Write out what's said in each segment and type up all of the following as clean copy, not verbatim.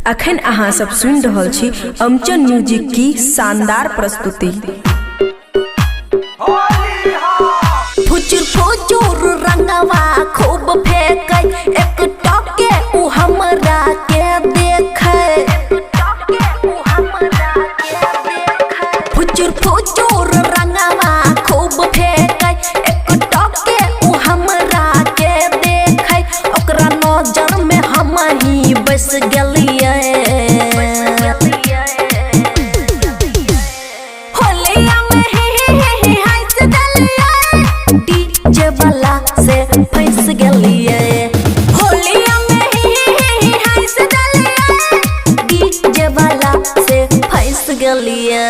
अखन अहाँ सब सुन रहल छी अमचन म्यूजिक की शानदार प्रस्तुति। फुचुर फुचुर रंगवा खूब फेंकै एक टके उ हमरा के देखे। फुचुर फुचुर रंगवा खूब फेंकै एक टके उ हमरा के देखे। ओकरा नजर में हम ही बस गेलिए। होलिया में ही हंस देलिए डीजे वाला से फंस गेलिए। होलिया में ही हंस देलिए डीजे वाला से फंस गेलिए।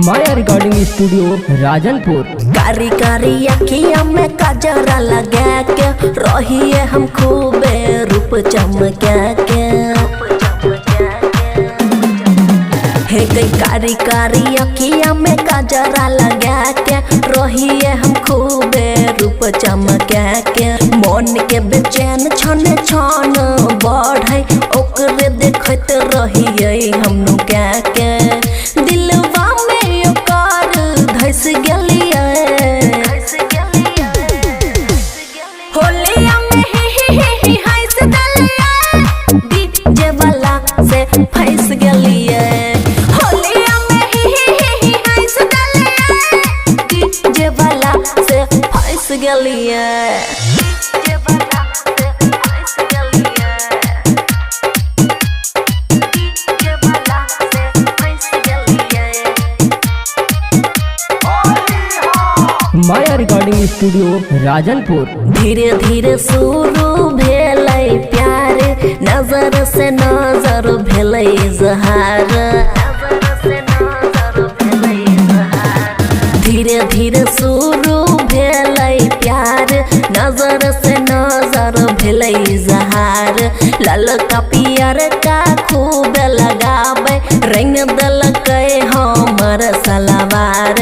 माया रिकॉर्डिंग स्टूडियो राजनपुर। कारी कारी अखिया में काजरा लगा के रहिए हम खूबे रूप चमका के। हे गई कारी कारी अखिया में काजरा लगा के रहिए हम खूबे रूप चमका के। मन के बेचैन छन छन बढ़े ओकरे देखत रहिए हम नुका के। दिलवा में ओकर धस गेलिए। होलिया में ही हंस देलिए डीजे वाला से फंस गेलिए। होलिया में ही हंस देलिए डीजे वाला से फंस गेलिए। माया रिकॉर्डिंग स्टूडियो राजनपुर। धीरे धीरे शुरू भेलै प्यार नजर से नजर भेलै जहार। धीरे धीरे शुरू भेलै प्यार नजर से नजर भेलै जहार। ललका पियर का खूब लगाबै रंग देलकै हमर सलवार।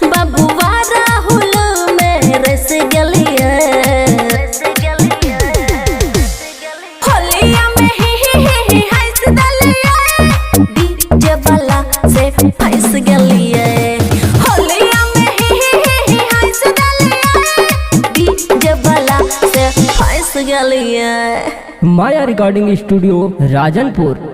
बबुआ राहुल में रस गेलिए। होलिया में ही हंस देलिए डीजे वाला से फंस गेलिए। होलिया में ही हंस देलिए डीजे वाला से फंस गेलिए। माया रिकॉर्डिंग स्टूडियो राजनपुर।